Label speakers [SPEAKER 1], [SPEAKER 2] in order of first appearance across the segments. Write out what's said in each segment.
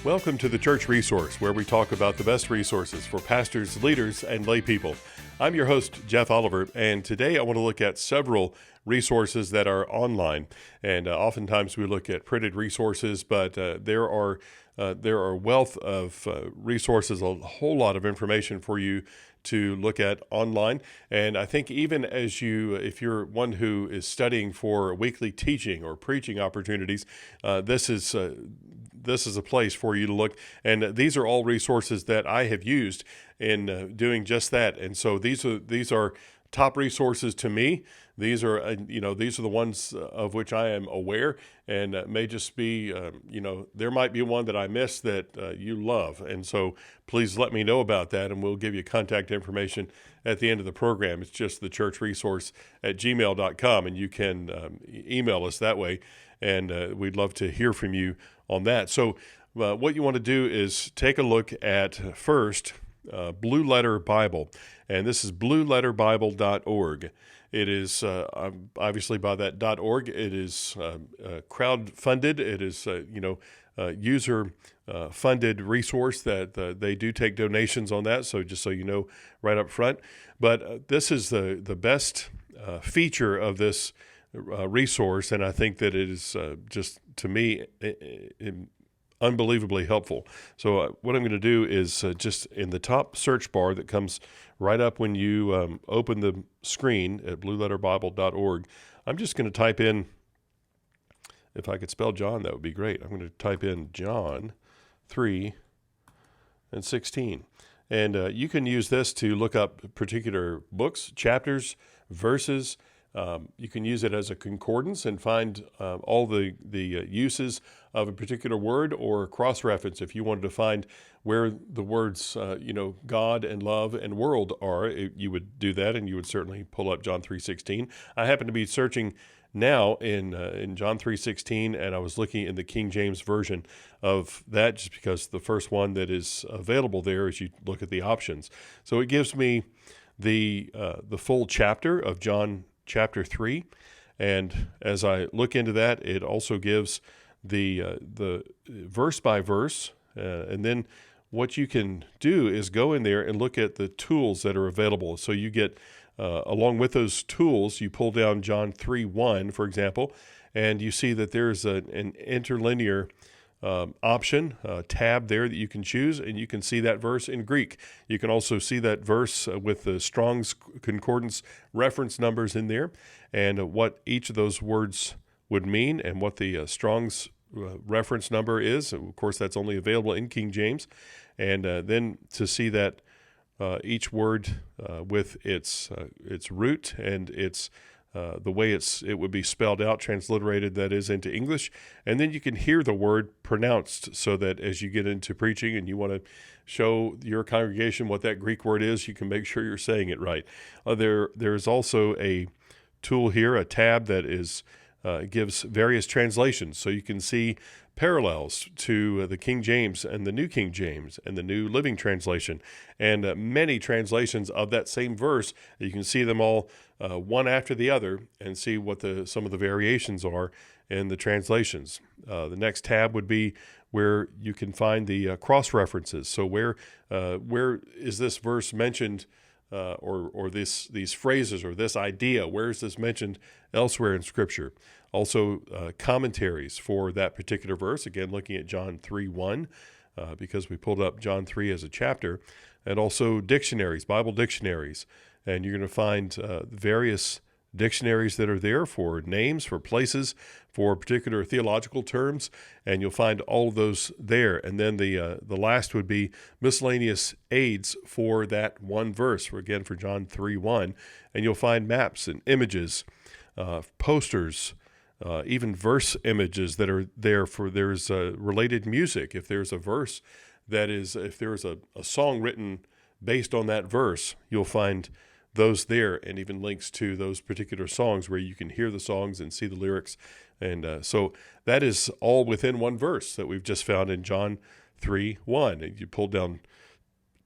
[SPEAKER 1] Welcome to the Church Resource, where we talk about the best resources for pastors, leaders, and lay people. I'm your host, Jeff Oliver, and today I want to look at several resources that are online. And oftentimes we look at printed resources, but there are a wealth of resources, a whole lot of information for you to look at online. And I think even if you're one who is studying for weekly teaching or preaching opportunities, this is a place for you to look. And these are all resources that I have used in doing just that. And so these are top resources to me. These are the ones of which I am aware, and may just be, there might be one that I missed that you love. And so please let me know about that, and we'll give you contact information at the end of the program. It's just thechurchresource@gmail.com, and you can email us that way, and we'd love to hear from you on that. So what you want to do is take a look at first Blue Letter Bible, and this is blueletterbible.org. It is obviously by that .org. It is crowd-funded. It is user-funded resource that they do take donations on that. So just so you know right up front. But this is the best feature of this resource, and I think that it is just, to me, unbelievably helpful. So what I'm going to do is just in the top search bar that comes right up when you open the screen at blueletterbible.org, I'm just going to type in, if I could spell John, that would be great. I'm going to type in John 3 and 16. And you can use this to look up particular books, chapters, verses. You can use it as a concordance and find all the uses of a particular word, or cross-reference. If you wanted to find where the words, God and love and world are, you would do that, and you would certainly pull up John 3:16. I happen to be searching now in John 3:16, and I was looking in the King James Version of that, just because the first one that is available there as you look at the options. So it gives me the full chapter of John chapter 3, and as I look into that, it also gives the verse by verse, and then what you can do is go in there and look at the tools that are available. So you get, along with those tools, you pull down John 3:1, for example, and you see that there's an interlinear option, tab there that you can choose, and you can see that verse in Greek. You can also see that verse with the Strong's Concordance reference numbers in there, and what each of those words would mean, and what the Strong's reference number is. Of course, that's only available in King James. And then to see that each word with its root and its the way it would be spelled out, transliterated, that is, into English. And then you can hear the word pronounced, so that as you get into preaching and you want to show your congregation what that Greek word is, you can make sure you're saying it right. There's also a tool here, a tab that gives various translations, so you can see parallels to the King James and the New King James and the New Living Translation, and many translations of that same verse. You can see them all one after the other and see what some of the variations are in the translations. The next tab would be where you can find the cross references. So where is this verse mentioned, or these phrases or this idea? Where is this mentioned elsewhere in Scripture? Also, commentaries for that particular verse. Again, looking at John 3:1, because we pulled up John 3 as a chapter, and also dictionaries, Bible dictionaries. And you're going to find various dictionaries that are there for names, for places, for particular theological terms, and you'll find all of those there. And then the last would be miscellaneous aids for that one verse, for John 3:1, and you'll find maps and images, posters, even verse images that are there there's related music. If there's a verse if there's a song written based on that verse, you'll find those there, and even links to those particular songs where you can hear the songs and see the lyrics. And so that is all within one verse that we've just found in John 3:1. And you pull down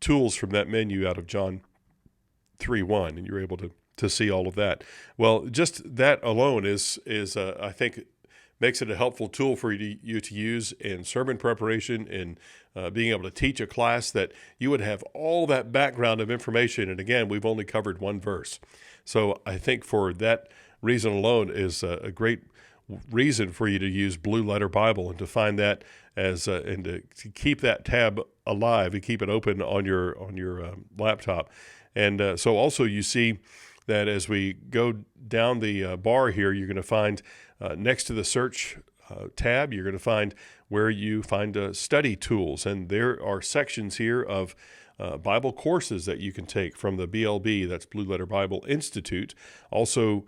[SPEAKER 1] tools from that menu out of John 3:1, and you're able to see all of that. Well, just that alone is I think, makes it a helpful tool for you to use in sermon preparation and being able to teach a class, that you would have all that background of information. And again, we've only covered one verse. So I think for that reason alone is a great reason for you to use Blue Letter Bible and to find that as and to keep that tab alive and keep it open on your laptop. And so also you see that as we go down the bar here, you're going to find next to the search tab, you're going to find where you find study tools. And there are sections here of Bible courses that you can take from the BLB, that's Blue Letter Bible Institute. Also,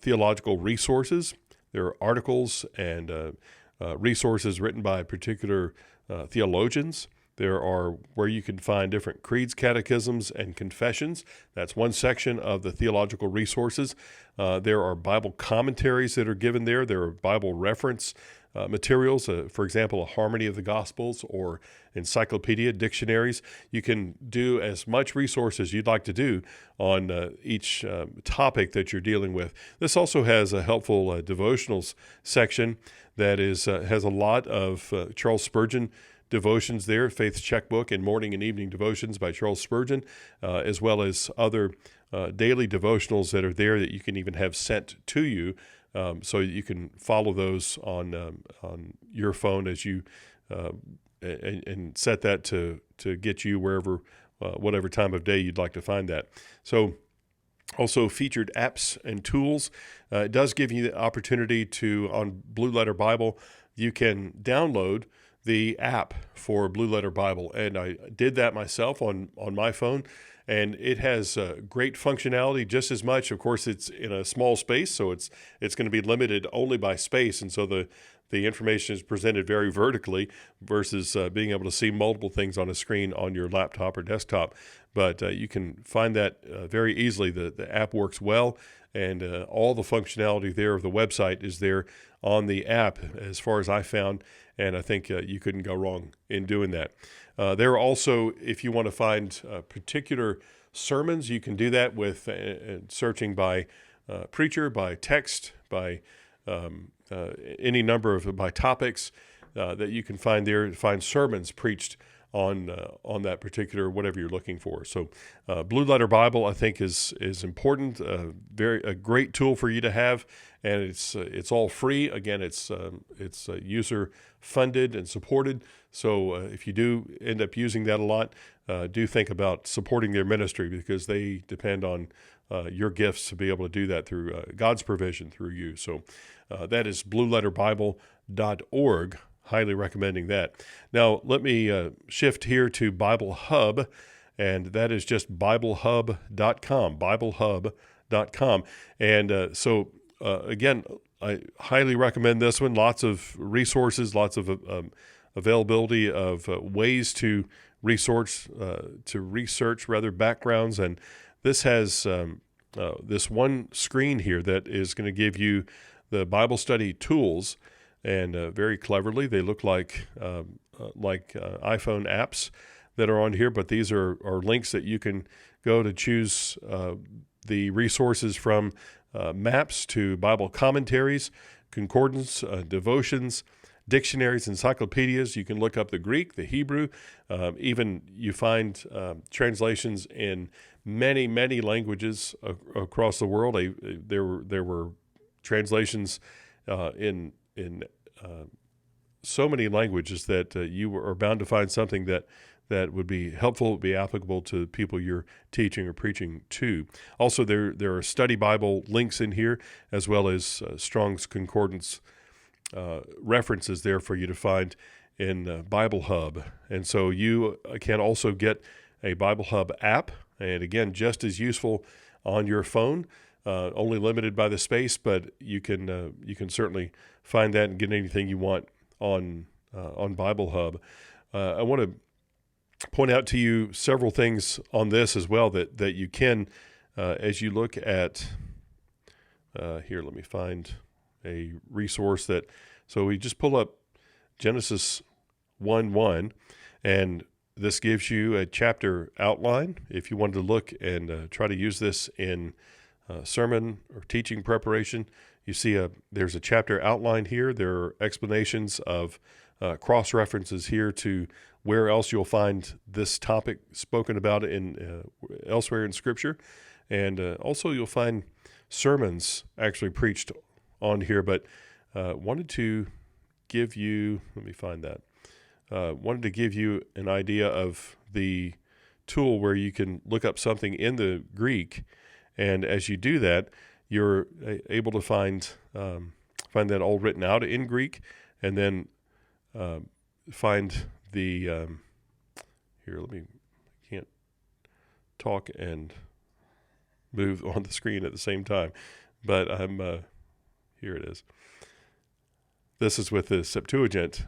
[SPEAKER 1] theological resources. There are articles and resources written by particular theologians. There are where you can find different creeds, catechisms, and confessions. That's one section of the theological resources. There are Bible commentaries that are given there. There are Bible reference materials, for example, a Harmony of the Gospels or encyclopedia, dictionaries. You can do as much resource as you'd like to do on each topic that you're dealing with. This also has a helpful devotionals section that has a lot of Charles Spurgeon devotions there, Faith's Checkbook and Morning and Evening Devotions by Charles Spurgeon, as well as other daily devotionals that are there that you can even have sent to you, so you can follow those on your phone as you and set that to get you wherever, whatever time of day you'd like to find that. So also featured apps and tools. It does give you the opportunity to, on Blue Letter Bible, you can download the app for Blue Letter Bible, and I did that myself on my phone, and it has great functionality just as much. Of course, it's in a small space, so it's going to be limited only by space, and so the information is presented very vertically versus being able to see multiple things on a screen on your laptop or desktop. But you can find that very easily. The app works well, and all the functionality there of the website is there on the app, as far as I found, and I think you couldn't go wrong in doing that. There are also, if you want to find particular sermons, you can do that with searching by preacher, by text, by any number of by topics that you can find there. Find sermons preached on that particular whatever you're looking for. So Blue Letter Bible, I think, is important. A great tool for you to have, and it's all free. Again, it's user funded and supported. So if you do end up using that a lot, do think about supporting their ministry, because they depend on your gifts to be able to do that through God's provision through you. So that is blueletterbible.org. Highly recommending that. Now, let me shift here to Bible Hub, and that is just BibleHub.com, BibleHub.com. And so, again, I highly recommend this one. Lots of resources, lots of availability of ways to research backgrounds. And this has this one screen here that is going to give you the Bible study tools. And very cleverly, they look like iPhone apps that are on here, but these are links that you can go to choose the resources from maps to Bible commentaries, concordance, devotions, dictionaries, encyclopedias. You can look up the Greek, the Hebrew, even you find translations in many, many languages across the world. There were translations in so many languages that you are bound to find something that would be helpful, would be applicable to people you're teaching or preaching to. Also, there are study Bible links in here, as well as Strong's Concordance references there for you to find in Bible Hub. And so you can also get a Bible Hub app, and again, just as useful on your phone. Only limited by the space, but you can certainly find that and get anything you want on Bible Hub. I want to point out to you several things on this as well that you can, as you look at here. Let me find a resource that. So we just pull up Genesis 1:1, and this gives you a chapter outline. If you wanted to look and try to use this in sermon or teaching preparation, you see there's a chapter outline here. There are explanations of cross references here to where else you'll find this topic spoken about in elsewhere in Scripture, and also you'll find sermons actually preached on here. But wanted to give you, let me find that. Wanted to give you an idea of the tool where you can look up something in the Greek, and as you do that, you're able to find that all written out in Greek, and then find the here. Can't talk and move on the screen at the same time, but I'm here. It is. This is with the Septuagint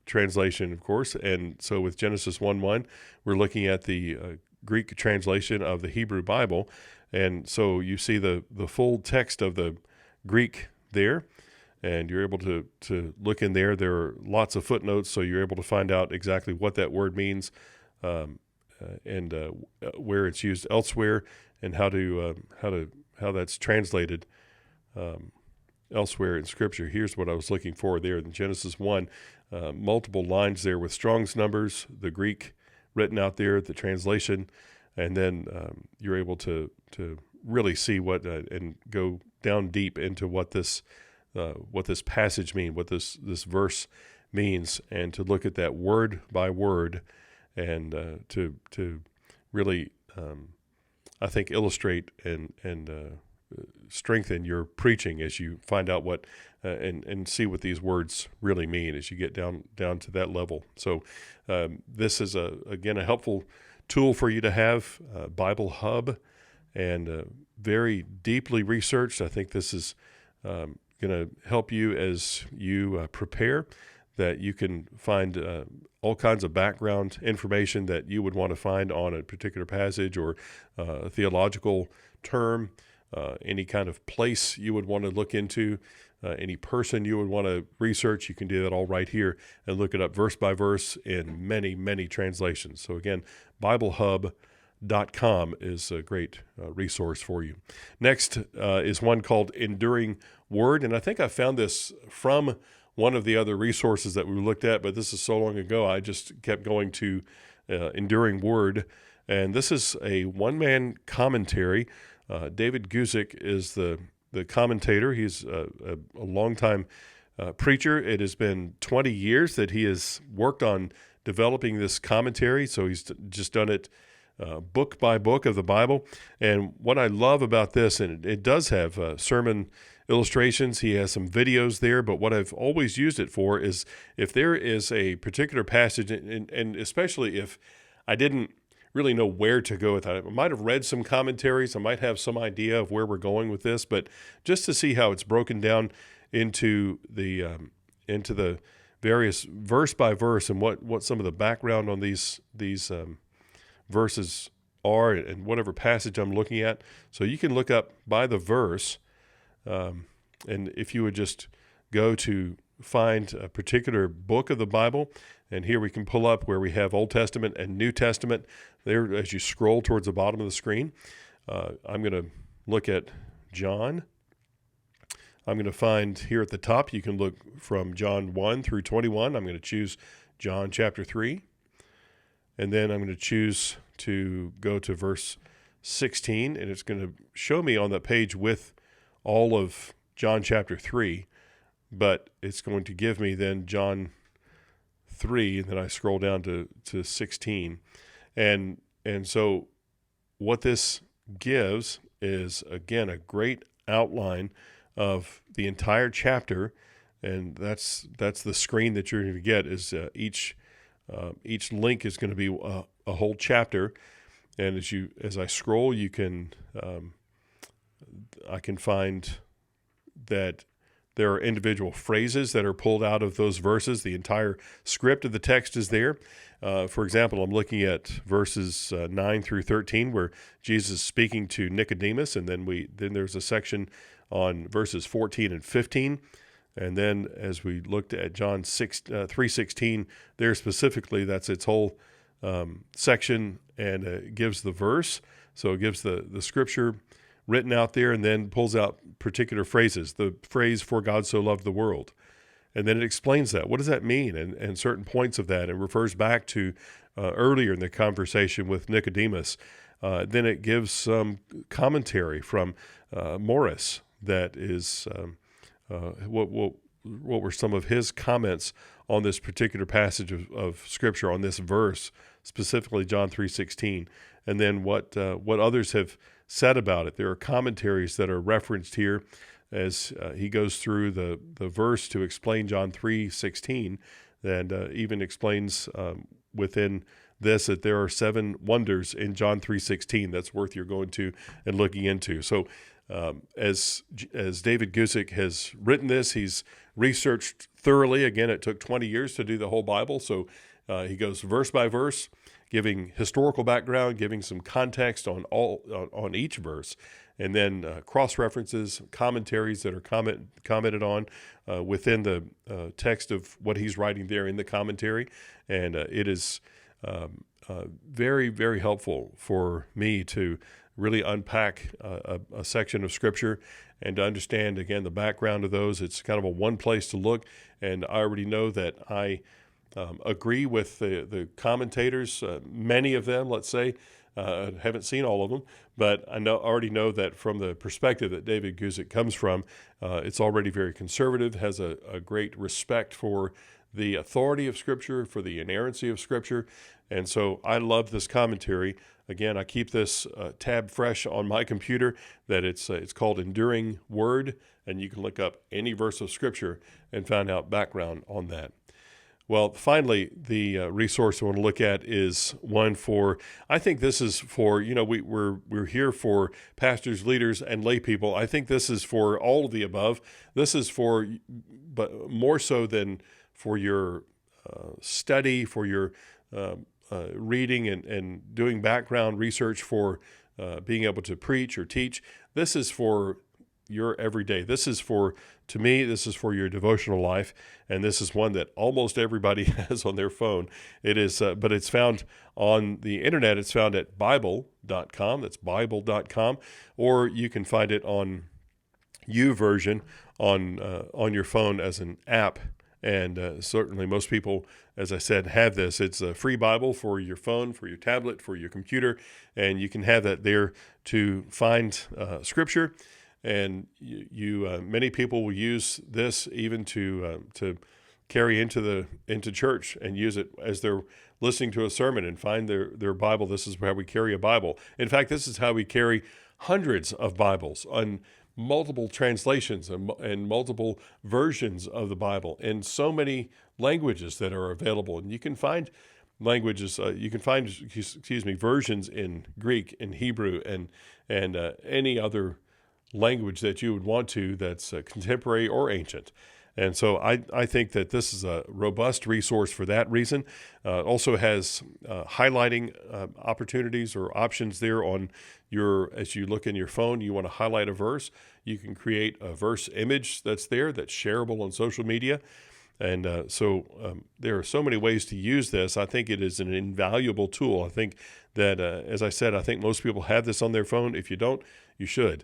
[SPEAKER 1] translation, of course, and so with Genesis 1:1, we're looking at the Greek translation of the Hebrew Bible, and so you see the full text of the Greek there, and you're able to look in there. There are lots of footnotes, so you're able to find out exactly what that word means, and where it's used elsewhere, and how that's translated elsewhere in Scripture. Here's what I was looking for there in Genesis 1, multiple lines there with Strong's numbers, the Greek written out there, the translation, and then you're able to really see what and go down deep into what this passage means, what this verse means, and to look at that word by word, and to really, I think, illustrate and strengthen your preaching as you find out what and see what these words really mean as you get down to that level. So this is again a helpful tool for you to have, Bible Hub, and very deeply researched. I think this is going to help you as you prepare, that you can find all kinds of background information that you would want to find on a particular passage or a theological term, any kind of place you would want to look into, any person you would want to research. You can do that all right here and look it up verse by verse in many, many translations. So again, BibleHub.com is a great resource for you. Next is one called Enduring Word, and I think I found this from one of the other resources that we looked at, but this is so long ago, I just kept going to Enduring Word, and this is a one-man commentary. David Guzik is the commentator. He's a longtime preacher. It has been 20 years that he has worked on developing this commentary, so he's just done it book by book of the Bible. And what I love about this, and it does have sermon illustrations, he has some videos there, but what I've always used it for is if there is a particular passage, and especially if I didn't really know where to go with that. I might have read some commentaries. I might have some idea of where we're going with this, but just to see how it's broken down into the various verse by verse, and what some of the background on these verses are, and whatever passage I'm looking at. So you can look up by the verse, and if you would just go to find a particular book of the Bible, and here we can pull up where we have Old Testament and New Testament there as you scroll towards the bottom of the screen. I'm going to look at John. I'm going to find here at the top, you can look from John 1 through 21. I'm going to choose John chapter 3. And then I'm going to choose to go to verse 16, and it's going to show me on that page with all of John chapter 3, but it's going to give me then John 3, and then I scroll down to 16. And so what this gives is, again, a great outline of the entire chapter, and that's the screen that you're going to get. Is each link is going to be a whole chapter, and as I scroll, you can I can find that there are individual phrases that are pulled out of those verses. The entire script of the text is there. For example, I'm looking at verses 9 through 13, where Jesus is speaking to Nicodemus, and then there's a section on verses 14 and 15. And then as we looked at John 3:16, there specifically, that's its whole section, and it gives the verse. So it gives the scripture written out there, and then pulls out particular phrases. The phrase "For God so loved the world," and then it explains that. What does that mean? And certain points of that, and refers back to earlier in the conversation with Nicodemus. Then it gives some commentary from Morris that is what were some of his comments on this particular passage of Scripture, on this verse, specifically John 3:16, and then what others have said about it. There are commentaries that are referenced here as he goes through the verse to explain John 3:16, and even explains within this that there are 7 wonders in John 3:16 that's worth your going to and looking into. So as David Guzik has written this, he's researched thoroughly. Again, it took 20 years to do the whole Bible, so he goes verse by verse, giving historical background, giving some context on each verse, and then cross-references, commentaries that are commented on within the text of what he's writing there in the commentary. And it is very, very helpful for me to really unpack a section of Scripture and to understand, again, the background of those. It's kind of a one place to look, and I already know that I agree with the commentators, many of them, let's say. I haven't seen all of them, but I already know that from the perspective that David Guzik comes from, it's already very conservative, has a great respect for the authority of Scripture, for the inerrancy of Scripture. And so I love this commentary. Again, I keep this tab fresh on my computer, that it's called Enduring Word, and you can look up any verse of Scripture and find out background on that. Well, finally, the resource I want to look at is one for, I think this is for, we're here for pastors, leaders, and lay people. I think this is for all of the above. This is for, but more so than for your study, for your reading and doing background research for being able to preach or teach. This is for your everyday. This is for your devotional life, and this is one that almost everybody has on their phone. It is, but it's found on the internet. It's found at Bible.com. That's Bible.com, or you can find it on YouVersion on your phone as an app. And certainly most people, as I said, have this. It's a free Bible for your phone, for your tablet, for your computer, and you can have that there to find Scripture. And many people will use this even to carry into church and use it as they're listening to a sermon and find their Bible. This is how we carry a Bible. In fact, this is how we carry hundreds of Bibles on multiple translations and multiple versions of the Bible in so many languages that are available. And you can find versions in Greek and Hebrew and any other language that you would want to that's contemporary or ancient. And so I think that this is a robust resource for that reason. Also has highlighting opportunities or options there on as you look in your phone, you want to highlight a verse, you can create a verse image that's there that's shareable on social media. And so there are so many ways to use this. I think it is an invaluable tool. I think that, as I said, I think most people have this on their phone. If you don't, you should.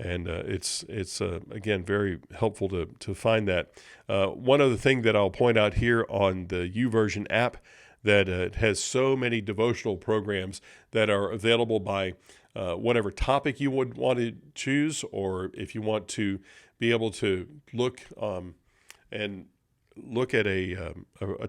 [SPEAKER 1] And it's again, very helpful to find that. One other thing that I'll point out here on the YouVersion app, that it has so many devotional programs that are available by whatever topic you would want to choose, or if you want to be able to look at a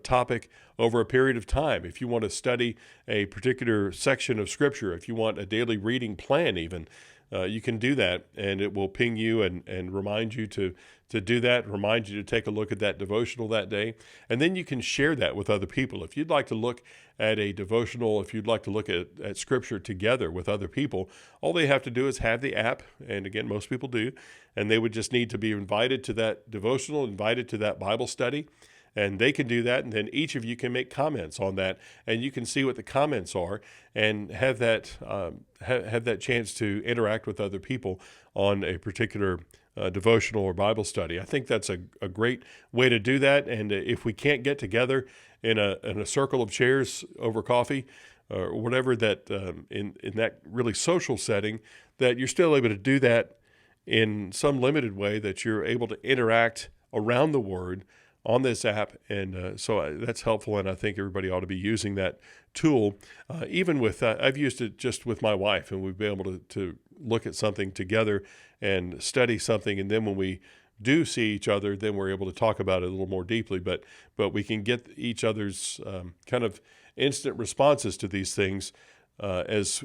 [SPEAKER 1] topic over a period of time. If you want to study a particular section of Scripture, if you want a daily reading plan even, you can do that, and it will ping you and remind you to do that, remind you to take a look at that devotional that day. And then you can share that with other people. If you'd like to look at a devotional, if you'd like to look at Scripture together with other people, all they have to do is have the app, and again, most people do, and they would just need to be invited to that devotional, invited to that Bible study, and they can do that, and then each of you can make comments on that, and you can see what the comments are and have that have that chance to interact with other people on a particular devotional or Bible study. I think that's a great way to do that, and if we can't get together in a circle of chairs over coffee, or whatever that in that really social setting, that you're still able to do that in some limited way, that you're able to interact around the Word on this app. And so that's helpful, and I think everybody ought to be using that tool. Even with, I've used it just with my wife, and we've been able to look at something together and study something, and then when we do see each other, then we're able to talk about it a little more deeply. But we can get each other's kind of instant responses to these things as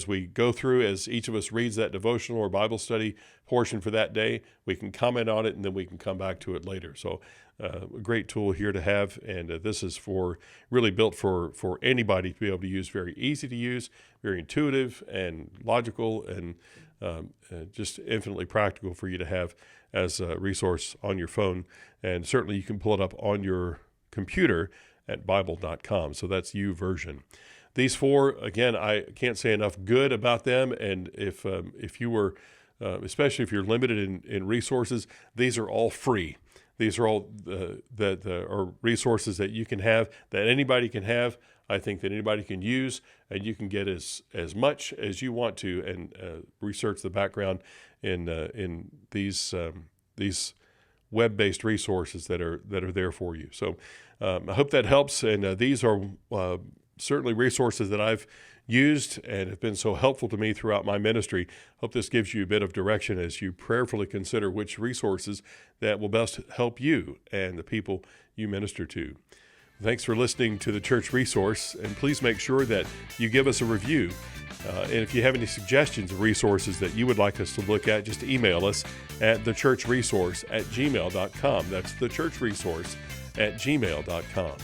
[SPEAKER 1] we go through, as each of us reads that devotional or Bible study portion for that day. We can comment on it, and then we can come back to it later. So a great tool here to have, and this is really built for anybody to be able to use. Very easy to use, very intuitive and logical, and just infinitely practical for you to have as a resource on your phone. And certainly you can pull it up on your computer at Bible.com. So that's YouVersion. These four, again, I can't say enough good about them. And if you were, especially if you're limited in resources, these are all free. These are all are resources that you can have, that anybody can have. I think that anybody can use, and you can get as much as you want to, and research the background in these web-based resources that are there for you. So I hope that helps, and these are certainly resources that I've used and have been so helpful to me throughout my ministry. Hope this gives you a bit of direction as you prayerfully consider which resources that will best help you and the people you minister to. Thanks for listening to The Church Resource, and please make sure that you give us a review. And if you have any suggestions of resources that you would like us to look at, just email us at thechurchresource@gmail.com. That's thechurchresource@gmail.com.